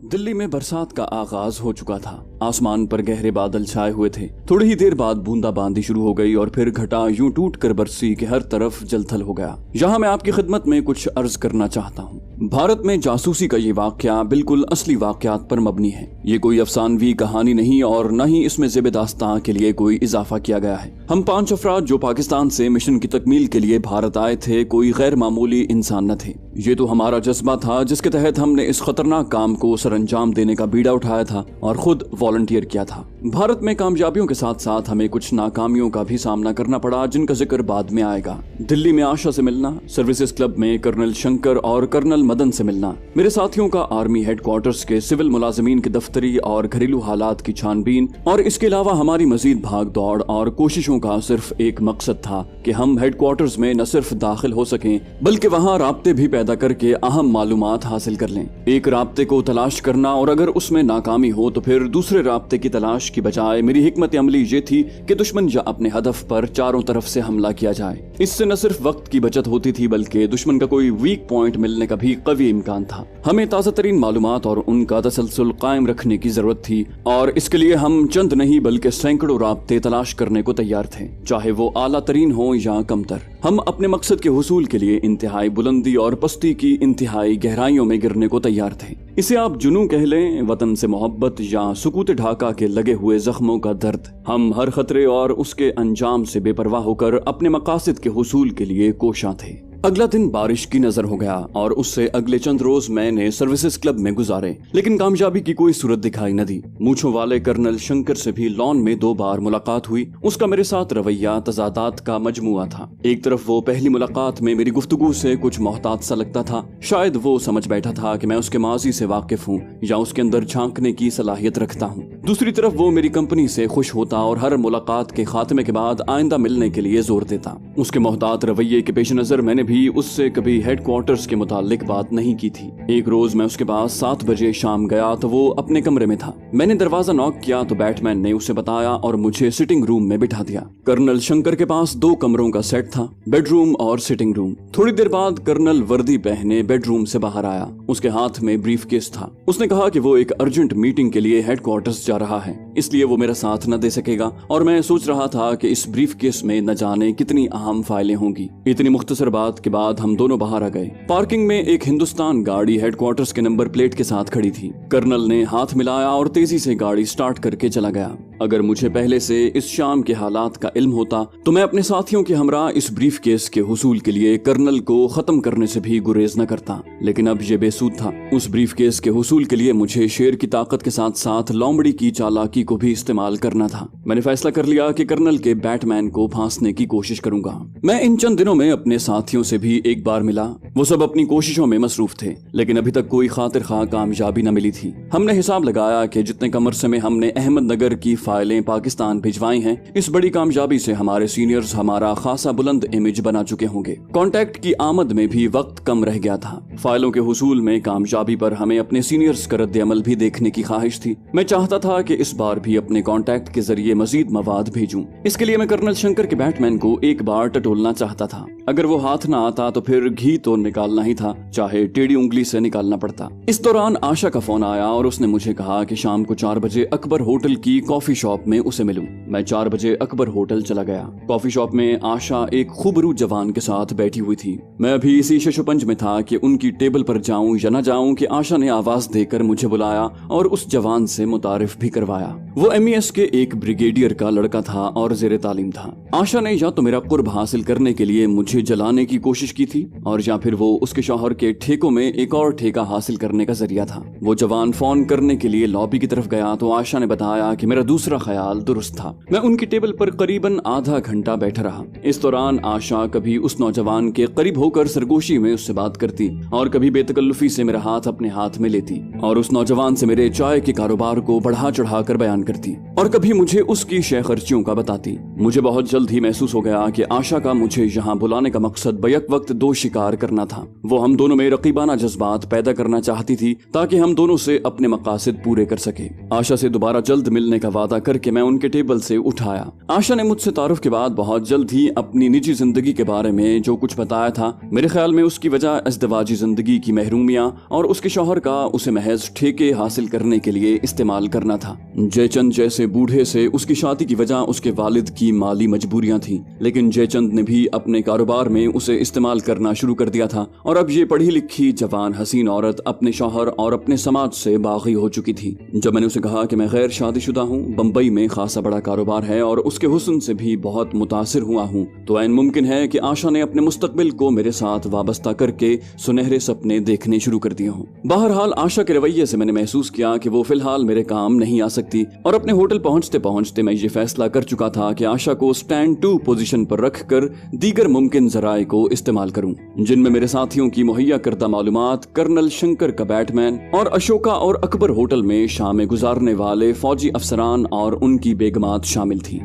दिल्ली में बरसात का आगाज हो चुका था। आसमान पर गहरे बादल छाए हुए थे। थोड़ी ही देर बाद बूंदाबांदी शुरू हो गई और फिर घटा यूं टूट कर बरसी कि हर तरफ जलथल हो गया। यहाँ मैं आपकी खिदमत में कुछ अर्ज करना चाहता हूँ। भारत में जासूसी का ये वाकया बिल्कुल असली वाकयात पर मबनी है। ये कोई अफसानवी कहानी नहीं और न ही इसमें ज़ेब दास्तां के लिए कोई इजाफा किया गया है। हम 5 अफराद जो पाकिस्तान से मिशन की तकमील के लिए भारत आए थे कोई गैर मामूली इंसान न थे। ये तो हमारा जज्बा था जिसके तहत हमने इस खतरनाक काम को सरअंजाम देने का बीड़ा उठाया था और खुद वॉलंटियर किया था। भारत में कामयाबियों के साथ साथ हमें कुछ नाकामियों का भी सामना करना पड़ा जिनका जिक्र बाद में आएगा। दिल्ली में आशा से मिलना, सर्विसेज क्लब में कर्नल शंकर और कर्नल मदन से मिलना, मेरे साथियों का आर्मी हेडक्वार्टर्स के सिविल मुलाजिमीन के दफ्तरी और घरेलू हालात की छानबीन, और इसके अलावा हमारी मजीद भाग दौड़ और कोशिशों का सिर्फ एक मकसद था कि हम हेडक्वार्टर्स में न सिर्फ दाखिल हो सकें बल्कि वहाँ राब्ते भी पैदा करके अहम मालूमात हासिल कर लें। एक राब्ते को तलाश करना और अगर उसमें नाकामी हो तो फिर दूसरे राब्ते की तलाश की बजाय मेरी हिकमत अमली ये थी कि दुश्मन या अपने हदफ पर चारों तरफ से हमला किया जाए। इससे न सिर्फ वक्त की बचत होती थी बल्कि दुश्मन का कोई वीक पॉइंट मिलने का भी कवी इम्कान था। हमें ताज़ा तरीन मालूमात और उनका तसलसल कायम रखने की जरूरत थी और इसके लिए हम चंद नहीं बल्कि सैकड़ों राब्ते तलाश करने को तैयार थे, चाहे वो आला तरीन हो या कमतर। हम अपने मकसद के हुसूल के लिए इंतहाई बुलंदी और पस्ती की इंतहाई गहराइयों में गिरने को तैयार थे। इसे आप जुनून कह लें, वतन से मोहब्बत या सुकूत ढाका के लगे हुए जख्मों का दर्द। हम हर खतरे और उसके अंजाम से बेपरवाह होकर अपने मकासद के हुसूल के लिए कोशां थे। अगला दिन बारिश की नजर हो गया और उससे अगले चंद रोज मैंने सर्विसेज क्लब में गुजारे, लेकिन कामयाबी की कोई सूरत दिखाई न दी। मूंछों वाले कर्नल शंकर से भी लॉन में 2 बार मुलाकात हुई। उसका मेरे साथ रवैया तजादात का मजमुआ था। एक तरफ वो पहली मुलाकात में मेरी गुफ्तगू से कुछ मोहतात सा लगता था। शायद वो समझ बैठा था कि मैं उसके माजी से वाकिफ हूँ या उसके अंदर झांकने की सलाहियत रखता हूँ। दूसरी तरफ वो मेरी कंपनी से खुश होता और हर मुलाकात के खात्मे के बाद आइंदा मिलने के लिए जोर देता। उसके मोहतात रवैये के पेश नजर मैंने भी उससे कभी हेडक्वार्टर्स के मुतालिक बात नहीं की थी। एक रोज मैं उसके पास 7 बजे शाम गया तो वो अपने कमरे में था। मैंने दरवाजा नॉक किया तो बैटमैन ने उसे बताया और मुझे सिटिंग रूम में बिठा दिया। कर्नल शंकर के पास 2 कमरों का सेट था, बेडरूम और सिटिंग रूम। थोड़ी देर बाद कर्नल वर्दी पहने बेडरूम से बाहर आया। उसके हाथ में ब्रीफकेस था। उसने कहा कि वो एक अर्जेंट मीटिंग के लिए हेडक्वार्टर्स जा रहा है, इसलिए वो मेरा साथ न दे सकेगा और मैं सोच रहा था कि इस ब्रीफकेस में न जाने कितनी अहम फाइलें होंगी। इतनी मुख्तसर बात के बाद हम दोनों बाहर आ गए। पार्किंग में एक हिंदुस्तान गाड़ी हेडक्वार्टर्स के नंबर प्लेट के साथ खड़ी थी। कर्नल ने हाथ मिलाया और तेजी से गाड़ी स्टार्ट करके चला गया। अगर मुझे पहले से इस शाम के हालात का इल्म होता तो मैं अपने साथियों के हमरा इस ब्रीफकेस के हुसूल के लिए कर्नल को खत्म करने से भी गुरेज न करता, लेकिन अब ये बेसूद था। उस ब्रीफकेस के हुसूल के लिए मुझे शेर की ताकत के साथ साथ लोमड़ी की चालाकी को भी इस्तेमाल करना था। मैंने फैसला कर लिया कि कर्नल के बैटमैन को फांसने की कोशिश करूंगा। मैं इन चंद दिनों में अपने साथियों से भी एक बार मिला। वो सब अपनी कोशिशों में मसरूफ थे, लेकिन अभी तक कोई खातिर खा कामयाबी न मिली थी। हमने हिसाब लगाया कि जितने कम अरसे में हमने अहमदनगर की फाइलें पाकिस्तान भिजवाई हैं, इस बड़ी कामयाबी से हमारे सीनियर्स हमारा खासा बुलंद इमेज बना चुके होंगे। कॉन्टैक्ट की आमद में भी वक्त कम रह गया था। फाइलों के हुसूल में कामयाबी पर हमें अपने सीनियर्स का रद्द अमल भी देखने की ख्वाहिश थी। मैं चाहता था कि इस बार भी अपने कॉन्टैक्ट के जरिए मजीद मवाद भेजूं। इसके लिए मैं कर्नल शंकर के बैटमैन को एक बार टटोलना चाहता था। अगर वो हाथ ना आता तो फिर घी तो निकालना ही था, चाहे टेढ़ी उंगली से निकालना पड़ता। इस दौरान आशा का फोन आया और उसने मुझे कहा कि शाम को 4 बजे अकबर होटल की कॉफी शॉप में उसे मिलूं। मैं 4 बजे अकबर होटल चला गया। कॉफी शॉप में आशा एक खूबरू जवान के साथ बैठी हुई थी। मैं अभी इसी शशुपंज में था कि उनकी टेबल पर जाऊं या न जाऊं कि आशा ने आवाज देकर मुझे बुलाया और उस जवान से मुतारिफ भी करवाया। वो MES के एक ब्रिगेडियर का लड़का था और जेर तालीम था। आशा ने या तो मेरा कुर्ब हासिल करने के लिए मुझे जलाने की कोशिश की थी और या फिर वो उसके शौहर के ठेकों में एक और ठेका हासिल करने का जरिया था। वो जवान फोन करने के लिए लॉबी की तरफ गया तो आशा ने बताया कि मेरा दूसरा ख्याल दुरुस्त था। मैं उनकी टेबल पर करीबन आधा घंटा बैठा रहा। इस दौरान आशा कभी उस नौजवान के करीब होकर सरगोशी में उससे बात करती और कभी बेतकल्लुफी से मेरा हाथ अपने हाथ में लेती और उस नौजवान से मेरे चाय के कारोबार को बढ़ा चढ़ा कर बयान करती और कभी मुझे उसकी शय खर्चियों का बताती। मुझे बहुत जल्द ही महसूस हो गया कि आशा का मुझे यहाँ बुलाने का मकसद बैक वक्त 2 शिकार करना करना था। वो हम दोनों में रकीबाना जज्बात पैदा करना चाहती थी ताकि हम दोनों से अपने मकासद पूरे कर सके। आशा से दोबारा जल्द मिलने का वादा करके मैं उनके टेबल से उठाया। आशा ने मुझसे तारुफ के बाद बहुत जल्द ही अपनी निजी जिंदगी के बारे में जो कुछ बताया था, मेरे ख्याल में उसकी वजह अज़दवाजी जिंदगी की महरूमियां और उसके शौहर का उसे महज ठेके हासिल करने के लिए इस्तेमाल करना था। जयचंद जैसे बूढ़े से उसकी शादी की वजह उसके वालिद की माली मजबूरियां थीं, लेकिन जयचंद ने भी अपने कारोबार में उसे इस्तेमाल करना शुरू कर दिया था और अब ये पढ़ी लिखी जवान हसीन औरत अपने शौहर और अपने समाज से बागी हो चुकी थी। जब मैंने उसे कहा कि मैं गैर शादीशुदा हूँ, बम्बई में खासा बड़ा कारोबार है और उसके हुस्न से भी बहुत मुतासिर हुआ हूँ, तो ऐन मुमकिन है कि आशा ने अपने मुस्तकबिल को मेरे साथ वाबस्ता करके सुनहरे सपने देखने शुरू कर दिए हों। बहरहाल आशा के रवैये से मैंने महसूस किया कि वो फिलहाल मेरे काम नहीं आ सकती और अपने होटल पहुंचते पहुंचते मैं ये फैसला कर चुका था कि आशा को स्टैंड 2 पोजीशन पर रखकर दीगर मुमकिन जराए को इस्तेमाल करूं, जिनमें मेरे साथियों की मुहैया करदा मालूमात, कर्नल शंकर का बैटमैन और अशोका और अकबर होटल में शामें गुजारने वाले फौजी अफसरान और उनकी बेगमात शामिल थी।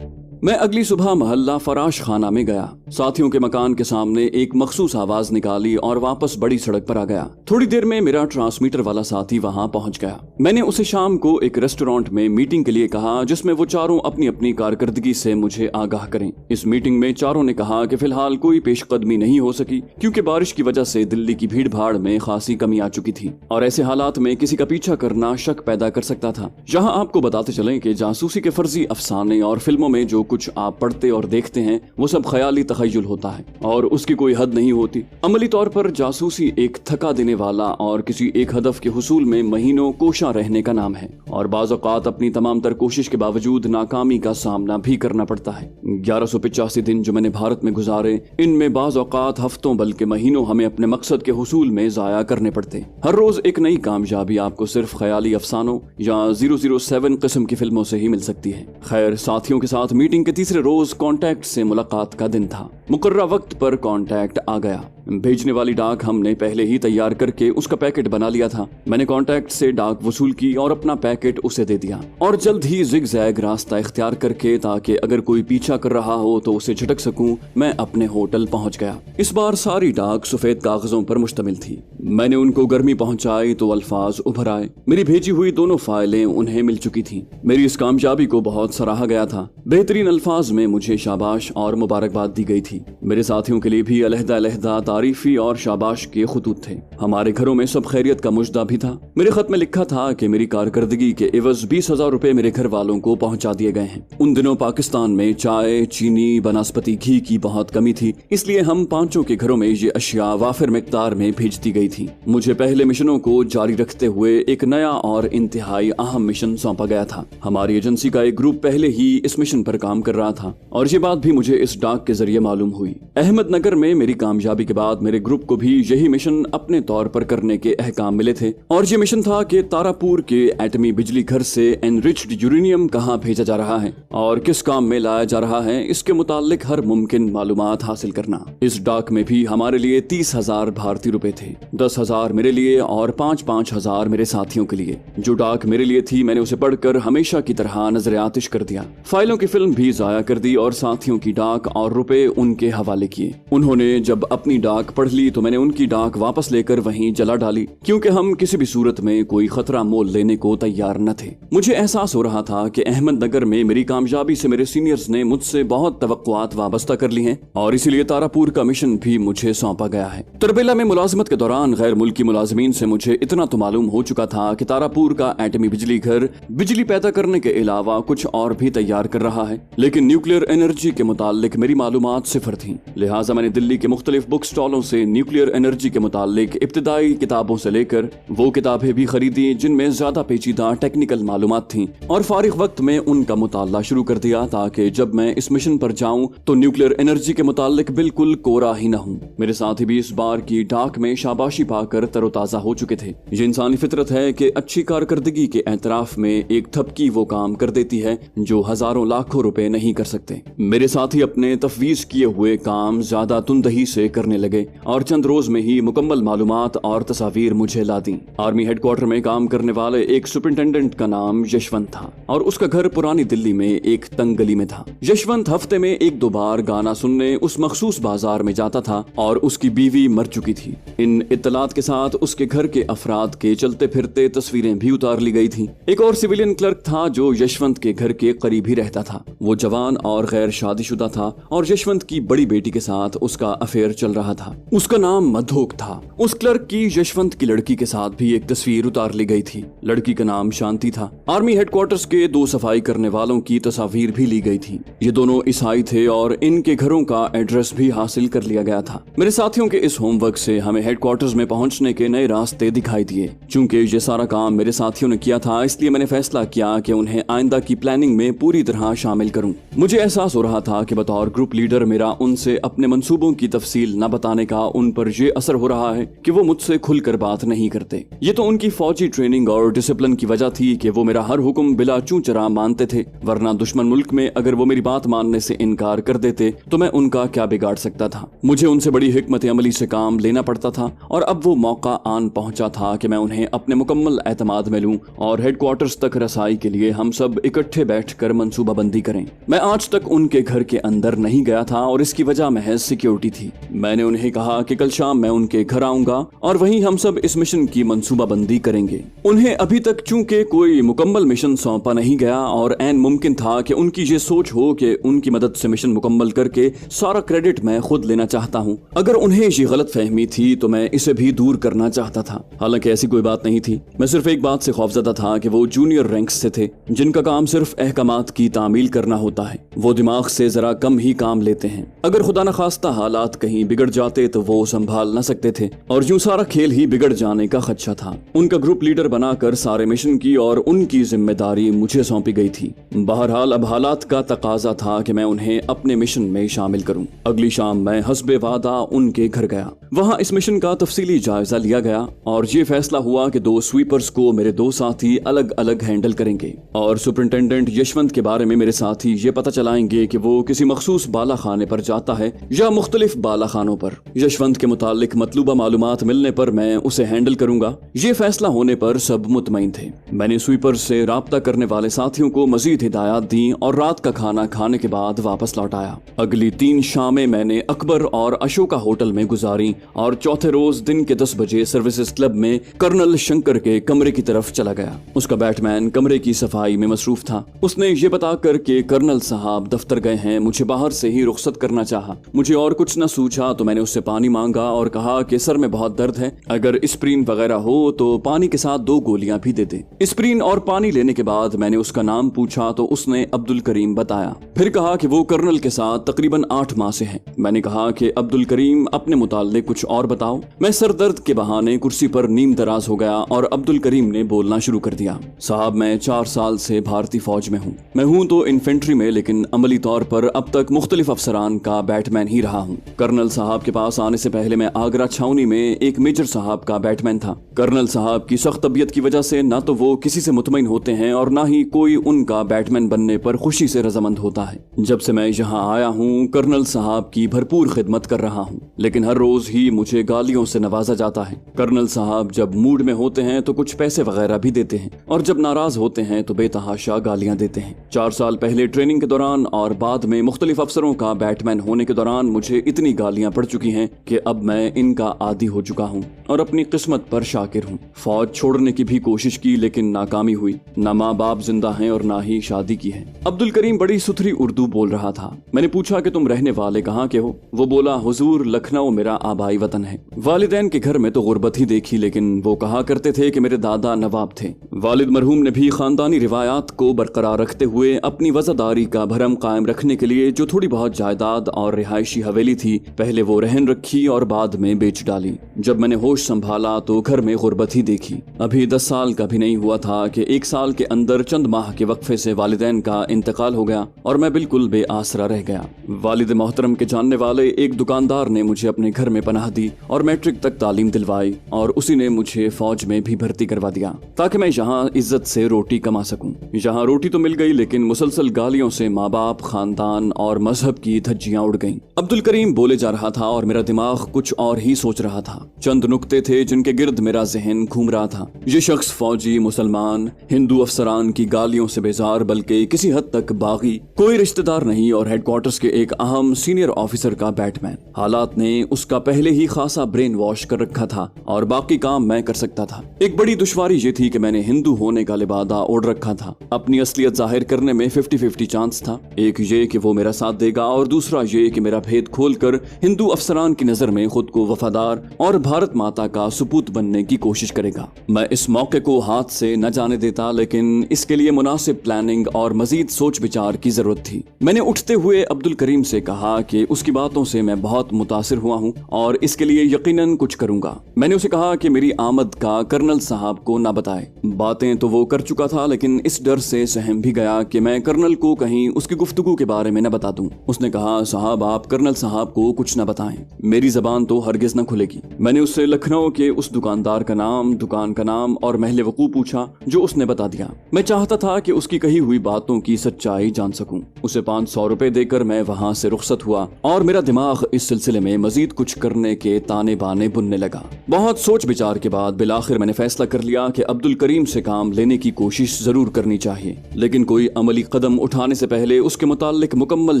मैं अगली सुबह मोहल्ला फराश खाना में गया, साथियों के मकान के सामने एक मखसूस आवाज निकाली और वापस बड़ी सड़क पर आ गया। थोड़ी देर में मेरा ट्रांसमीटर वाला साथी वहां पहुंच गया। मैंने उसे शाम को एक रेस्टोरेंट में मीटिंग के लिए कहा, जिसमें वो चारों अपनी अपनी कारकर्दगी से मुझे आगाह करें। इस मीटिंग में चारों ने कहा कि फिलहाल कोई पेशकदमी नहीं हो सकी क्योंकि बारिश की वजह से दिल्ली की भीड़ भाड़ में खासी कमी आ चुकी थी और ऐसे हालात में किसी का पीछा करना शक पैदा कर सकता था। जहाँ आपको बताते चलें कि जासूसी के फर्जी अफसाने और फिल्मों में जो कुछ आप पढ़ते और देखते हैं वो सब ख्याली तखय्युल होता है और उसकी कोई हद नहीं होती। अमली तौर पर जासूसी एक थका देने वाला और किसी एक हदफ के हुसूल में महीनों कोशा रहने का नाम है और बाज़ औक़ात अपनी तमाम तर कोशिश के बावजूद नाकामी का सामना भी करना पड़ता है। 1185 दिन जो मैंने भारत में गुजारे, इनमें बाज़ औक़ात हफ्तों बल्कि महीनों हमें अपने मकसद के हुसूल में ज़ाया करने पड़ते। हर रोज एक नई कामयाबी आपको सिर्फ ख्याली अफसानों या 007 किस्म की फिल्मों से ही मिल सकती है। खैर, साथियों के साथ मीटिंग के तीसरे रोज कांटेक्ट से मुलाकात का दिन था। मुकर्रर वक्त पर कांटेक्ट आ गया। भेजने वाली डाक हमने पहले ही तैयार करके उसका पैकेट बना लिया था। मैंने कांटेक्ट से डाक वसूल की और अपना पैकेट उसे दे दिया और जल्द ही जिगजैग रास्ता इख्तियार करके, ताकि अगर कोई पीछा कर रहा हो तो उसे झटक सकूं, मैं अपने होटल पहुंच गया। इस बार सारी डाक सफेद कागजों पर मुश्तमिल थी। मैंने उनको गर्मी पहुंचाई तो अल्फाज उभर आए। मेरी भेजी हुई दोनों फाइलें उन्हें मिल चुकी थी। मेरी इस कामयाबी को बहुत सराहा गया था। बेहतरीन अल्फाज में मुझे शाबाश और मुबारकबाद दी गई थी। मेरे साथियों के लिए भी अलहदा तारीफी और शाबाश के खुतूत थे। हमारे घरों में सब खैरियत का मुजदा भी था। मेरे खत में लिखा था कि मेरी कारकर्दगी के एवज 20,000 रुपए मेरे घर वालों को पहुंचा दिए गए हैं। उन दिनों पाकिस्तान में चाय, चीनी, बनस्पति घी की बहुत कमी थी, इसलिए हम पांचों के घरों में ये अशिया वाफिर मिकदार में भेज दी गई थी। मुझे पहले मिशनों को जारी रखते हुए एक नया और इंतहाई अहम मिशन सौंपा गया था। हमारी एजेंसी का एक ग्रुप पहले ही इस मिशन पर काम कर रहा था और ये बात भी मुझे इस डाक के जरिए मालूम हुई। अहमदनगर में मेरी कामयाबी के बाद मेरे ग्रुप को भी यही मिशन अपने तौर पर करने के अहकाम मिले थे और ये मिशन था कि तारापुर के एटमी बिजली घर से एनरिच्ड यूरेनियम कहाँ भेजा जा रहा है और किस काम में लाया जा रहा है, इसके मुतालिक हर मुमकिन मालूमात हासिल करना। इस डाक में भी हमारे लिए 30,000 भारतीय रुपए थे, 10,000 मेरे लिए और 5-5 हजार मेरे साथियों के लिए। जो डाक मेरे लिए थी, मैंने उसे पढ़कर हमेशा की तरह नजर आतिश कर दिया। फाइलों की फिल्म भी जाया कर दी और साथियों की डाक और रुपए उनके हवाले किए। उन्होंने जब अपनी डाक पढ़ ली तो मैंने उनकी डाक वापस लेकर वहीं जला डाली, क्योंकि हम किसी भी सूरत में कोई खतरा मोल लेने को तैयार न थे। मुझे एहसास हो रहा था कि अहमदनगर में मेरी कामयाबी से मेरे सीनियर्स ने मुझसे बहुत तवक्कुआत वाबस्ता कर ली हैं और इसीलिए तारापुर का मिशन भी मुझे सौंपा गया है। तरबेला में मुलाजमत के दौरान गैर मुल्की मुलाजमीन से मुझे इतना तो मालूम हो चुका था कि तारापुर का एटमी बिजली घर बिजली पैदा करने के अलावा कुछ और भी तैयार कर रहा है, लेकिन न्यूक्लियर एनर्जी के मुतालिक मेरी मालूमात सिफर थी। लिहाजा मैंने दिल्ली के मुख्तलिफ बुक स्टॉलों से न्यूक्लियर एनर्जी के मुतालिक इब्तिदाई किताबों से लेकर वो किताबें भी खरीदी जिनमें ज्यादा पेचीदा टेक्निकल मालूमात थीं और फारिग वक्त में उनका मुताला शुरू कर दिया, ताकि जब मैं इस मिशन पर जाऊं तो न्यूक्लियर एनर्जी के मुतालिक बिल्कुल कोरा ही न हूं। मेरे साथी भी इस बार की डाक में शाबाशी पाकर तरोताजा हो चुके थे। ये इंसानी फितरत है कि अच्छी कारकर्दगी के एतराफ में एक थपकी वो काम कर देती है जो हजारों लाखों रुपए नहीं कर सकते। मेरे साथी अपने तफवीज किए हुए काम ज्यादा तुंदही से करने लगे लगे और चंद रोज में ही मुकम्मल मालूमात और तस्वीर मुझे ला दी। आर्मी हेडक्वार्टर में काम करने वाले एक सुपरिटेंडेंट का नाम यशवंत था और उसका घर पुरानी दिल्ली में एक तंग गली में था। यशवंत हफ्ते में 1-2 बार गाना सुनने उस मखसूस बाजार में जाता था और उसकी बीवी मर चुकी थी। इन इत्तलात के साथ उसके घर के अफराद के चलते फिरते तस्वीरें भी उतार ली गई थी। एक और सिविलियन क्लर्क था जो यशवंत के घर के करीब ही रहता था। वो जवान और गैर शादीशुदा था और यशवंत की बड़ी बेटी के साथ उसका अफेयर चल रहा था। उसका नाम मधोक था। उस क्लर्क की यशवंत की लड़की के साथ भी एक तस्वीर उतार ली गई थी। लड़की का नाम शांति था। आर्मी हेडक्वार्टर्स के 2 सफाई करने वालों की तस्वीर भी ली गई थी। ये दोनों ईसाई थे और इनके घरों का एड्रेस भी हासिल कर लिया गया था। मेरे साथियों के इस होमवर्क से हमें हेडक्वार्टर्स में पहुंचने के नए रास्ते दिखाई दिए। चूंकि ये सारा काम मेरे साथियों ने किया था, इसलिए मैंने फैसला किया कि उन्हें आइंदा की प्लानिंग में पूरी तरह शामिल करूं। मुझे एहसास हो रहा था कि बतौर ग्रुप लीडर मेरा उनसे अपने मंसूबों की तफसील न बताने का उन पर यह असर हो रहा है कि वो मुझसे खुलकर बात नहीं करते। ये तो उनकी फौजी ट्रेनिंग और डिसिप्लिन की वजह थी कि वो मेरा हर हुक्म बिला चूं चरा मानते थे, वरना दुश्मन मुल्क में अगर वो मेरी बात मानने से इनकार कर देते तो मैं उनका क्या बिगाड़ सकता था। मुझे उनसे बड़ी हिकमत अमली से काम लेना पड़ता था और अब वो मौका आन पहुंचा था कि मैं उन्हें अपने मुकम्मल एतमाद में लूं और हेडक्वार्टर्स तक रसाई के लिए हम सब इकट्ठे बैठकर मंसूबाबंदी करें। मैं आज तक उनके घर के अंदर नहीं गया था और इसकी वजह महज सिक्योरिटी थी। मैंने उन्हें कहा कि कल शाम मैं उनके घर आऊंगा और वहीं हम सब इस मिशन की मंसूबाबंदी करेंगे। उन्हें अभी तक चूंकि कोई मुकम्मल मिशन सौंपा नहीं गया और ऐन मुमकिन था कि उनकी ये सोच हो कि उनकी मदद से मिशन मुकम्मल करके सारा क्रेडिट मैं खुद लेना चाहता हूँ। अगर उन्हें ये गलत फहमी थी तो मैं इसे भी दूर करना चाहता था। हालांकि ऐसी कोई बात नहीं थी। मैं सिर्फ एक बात से खौफजदा था कि वो जूनियर रैंक्स से थे जिनका काम सिर्फ अहकामात की तामील करना होता है। वो दिमाग से जरा कम ही काम लेते हैं। अगर खुदा न खास्ता हालात कहीं बिगड़ जाते तो वो संभाल न सकते थे और यूं सारा खेल ही बिगड़ जाने का खदशा था। उनका ग्रुप लीडर बनाकर सारे मिशन की और उनकी जिम्मेदारी मुझे सौंपी गई थी। बहरहाल अब हालात का तकाजा था कि मैं उन्हें अपने मिशन में शामिल करूं। अगली शाम मैं हस्बे वादा उनके घर गया। वहां इस मिशन का तफसीली जायजा लिया गया और ये फैसला हुआ कि 2 स्वीपर्स को मेरे 2 साथी अलग अलग हैंडल करेंगे और सुपरिटेंडेंट यशवंत के बारे में मेरे साथी ये पता चलाएंगे कि वो किसी मखसूस बाला खाने पर जाता है या मुख्तलिफ बाला खानों पर। यशवंत के मुतालिक मतलूबा मालूमात मिलने पर मैं उसे हैंडल करूंगा। ये फैसला होने पर सब मुतमईन थे। मैंने स्वीपर से राब्ता करने वाले साथियों को मजीद हिदायत दी और रात का खाना खाने के बाद वापस लौट आया। अगली 3 शामें मैंने अकबर और अशोका होटल में गुजारी और चौथे रोज दिन के 10 बजे सर्विसेज क्लब में कर्नल शंकर के कमरे की तरफ चला गया। उसका बैटमैन कमरे की सफाई में मसरूफ था। उसने ये बताकर कि कर्नल साहब दफ्तर गए हैं, मुझे बाहर से ही रुखसत करना चाहा। मुझे और कुछ न सूझा तो मैंने उससे पानी मांगा और कहा कि सर में बहुत दर्द है, अगर एस्प्रिन वगैरह हो तो पानी के साथ 2 गोलियां भी दे दे। एस्प्रिन और पानी लेने के बाद मैंने उसका नाम पूछा तो उसने अब्दुल करीम बताया। फिर कहा कि वो कर्नल के साथ तकरीबन 8 माह से है। मैंने कहा कि अब्दुल करीम अपने मुताल्लिक कुछ और बताओ। मैं सर दर्द के बहाने कुर्सी पर नीम दराज हो गया और अब्दुल करीम ने बोलना शुरू कर दिया। साहब मैं 4 साल से भारतीय फौज में हूँ। मैं हूँ तो इन्फेंट्री में, लेकिन अमली तौर पर अब तक मुख्तलिफ अफसरान का बैटमैन ही रहा हूँ। कर्नल साहब के पास आने से पहले मैं आगरा छावनी में एक मेजर साहब का बैटमैन था। कर्नल साहब की सख्त तबीयत की वजह से न तो वो किसी से मुतमईन होते हैं और न ही कोई उनका बैटमैन बनने पर खुशी से रजामंद होता है। जब से मैं यहाँ आया हूँ कर्नल साहब की भरपूर खिदमत कर रहा हूँ, लेकिन हर रोज ही मुझे गालियों से नवाजा जाता है। कर्नल साहब जब मूड में होते हैं तो कुछ पैसे वगैरह भी देते हैं और जब नाराज होते हैं तो बेतहाशा गालियां देते हैं। 4 साल पहले ट्रेनिंग के दौरान और बाद में मुख्तलिफ अफसरों का बैटमैन होने के दौरान मुझे इतनी गालियां पड़ चुकी हैं कि अब मैं इनका आदी हो चुका हूँ और अपनी किस्मत पर शाकिर हूँ। फौज छोड़ने की भी कोशिश की लेकिन नाकामी हुई। न माँ बाप जिंदा हैं और ना ही शादी की है। अब्दुल करीम बड़ी सुथरी उर्दू बोल रहा था। मैंने पूछा कि तुम रहने वाले कहाँ के हो? वो बोला हुजूर लखनऊ मेरा आबाई वतन है। वालिदैन के घर में तो गुर्बत ही देखी, लेकिन वो कहा करते थे कि मेरे दादा नवाब थे। वालिद मरहूम ने भी खानदानी रिवायात को बरकरार रखते हुए अपनी वज़ादारी का भरम कायम रखने के लिए जो थोड़ी बहुत जायदाद और रिहायशी हवेली थी पहले वो रहन रखी और बाद में बेच डाली। जब मैंने होश संभाला तो घर में गुर्बत ही देखी। अभी 10 साल का भी नहीं हुआ था कि 1 साल के अंदर चंद माह के वक्फे से वालिदैन का इंतकाल हो गया और मैं बिल्कुल बेआसरा रह गया। वालिद मोहतरम के जानने वाले एक दुकानदार ने मुझे अपने घर में पनाह दी और मैट्रिक तक तालीम दिलवाई और उसी ने मुझे फौज में भी भर्ती करवा दिया ताकि मैं यहाँ इज्जत से रोटी कमा सकूं। यहाँ रोटी तो मिल गई लेकिन मुसलसल गालियों से माँ बाप, खानदान और मजहब की धज्जियां उड़ गईं। अब्दुल करीम बोले जा रहा था और और मेरा दिमाग कुछ और ही सोच रहा था। चंद नुक्ते थे जिनके गिर्द मेरा जहन घूम रहा था। ये शख्स फौजी, मुसलमान, हिंदू अफसरान की गालियों से बेजार, बल्कि किसी हद तक बागी, कोई रिश्तेदार नहीं और हेडक्वार्टर्स के एक अहम सीनियर ऑफिसर का बैटमैन। हालात ने उसका पहले ही खासा ब्रेन वॉश कर रखा था और बाकी काम मैं कर सकता था। एक बड़ी दुश्वारी ये थी कि मैंने हिंदू होने का लिबादा ओढ़ रखा था। अपनी असलियत जाहिर करने में 50-50 चांस था। एक ये कि वो मेरा साथ देगा और दूसरा ये कि मेरा भेद खोलकर हिंदू अफसरान की नजर में खुद को वफादार और भारत माता का सुपूत बनने की कोशिश करेगा। मैं इस मौके को हाथ से न जाने देता, लेकिन इसके लिए मुनासिब प्लानिंग और मजीद सोच विचार की जरूरत थी। मैंने उठते हुए अब्दुल करीम से कहा कि उसकी बातों से मैं बहुत मुतासिर हुआ हूँ और इसके लिए यकीनन कुछ करूंगा। मैंने उसे कहा कि मेरी आमद का कर्नल साहब को न बताए। बातें तो वो कर चुका था, लेकिन इस डर से सहम भी गया कि मैं कर्नल को कहीं उसकी गुफ्तगू के बारे में न बता दूं। उसने कहा, साहब आप कर्नल साहब को कुछ न बताएं, मेरी जबान तो हरगिज न खुलेगी। मैंने उससे लखनऊ के उस दुकानदार का नाम, दुकान का नाम और महले वकूफ पूछा जो उसने बता दिया। मैं चाहता था कि उसकी कही हुई बातों की सच्चाई जान सकूं। उसे 500 रुपए देकर मैं वहां से रुखसत हुआ और मेरा दिमाग इस सिलसिले में मजीद कुछ करने के ताने बाने बुनने लगा। बहुत सोच विचार के बाद बिलाखिर मैंने फैसला कर लिया कि अब्दुल करीम से काम लेने की कोशिश जरूर करनी चाहिए, लेकिन कोई अमली कदम उठाने से पहले उसके मुताल्लिक मुकम्मल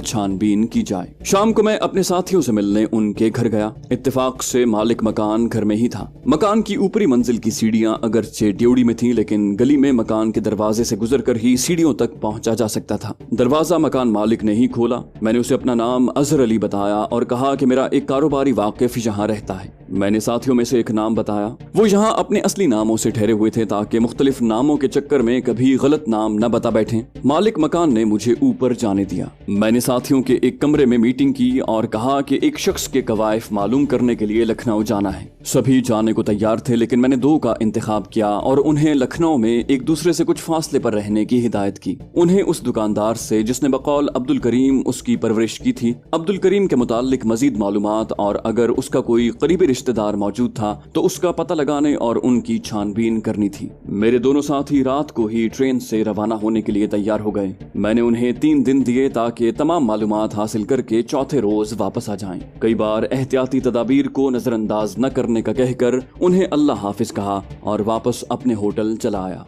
छानबीन की जाए। शाम को मैं अपने साथियों से मिलने उनके घर गया। इत्तेफाक से मालिक मकान घर में ही था। मकान की ऊपरी मंजिल की सीढ़ियां अगरचे ड्योड़ी में थीं, लेकिन गली में मकान के दरवाजे से गुजरकर ही सीढ़ियों तक पहुंचा जा सकता था। दरवाजा मकान मालिक ने ही खोला। मैंने उसे अपना नाम अजहर अली बताया और कहा कि मेरा एक कारोबारी वाकिफ यहाँ रहता है। मैंने साथियों में से एक नाम बताया। वो यहाँ अपने असली नामों से ठहरे हुए थे ताकि मुख्तलिफ नामों के चक्कर में कभी गलत नाम न बता बैठे। मालिक मकान ने मुझे ऊपर जाने दिया। मैंने साथियों के एक कमरे में मीटिंग की और कहा कि एक शख्स के कवायफ मालूम करने के लिए लखनऊ जाना है। सभी जाने को तैयार थे, लेकिन मैंने 2 का इंतखाब किया और उन्हें लखनऊ में एक दूसरे से कुछ फासले पर रहने की हिदायत की। उन्हें उस दुकानदार से जिसने बकौल अब्दुल करीम उसकी परवरिश की थी, अब्दुल करीम के मुताल्लिक मजीद मालूमात और अगर उसका कोई करीबी रिश्तेदार मौजूद था तो उसका पता लगाने और उनकी छानबीन करनी थी। मेरे दोनों साथी रात को ही ट्रेन से रवाना होने के लिए तैयार हो गए। मैंने उन्हें 3 दिन दिए ताकि तमाम मालूमात हासिल करके चौथे रोज वापस आ जाएं। कई बार एहतियाती तदाबीर को नजरअंदाज न करने का कहकर उन्हें अल्लाह हाफिज कहा और वापस अपने होटल चला आया।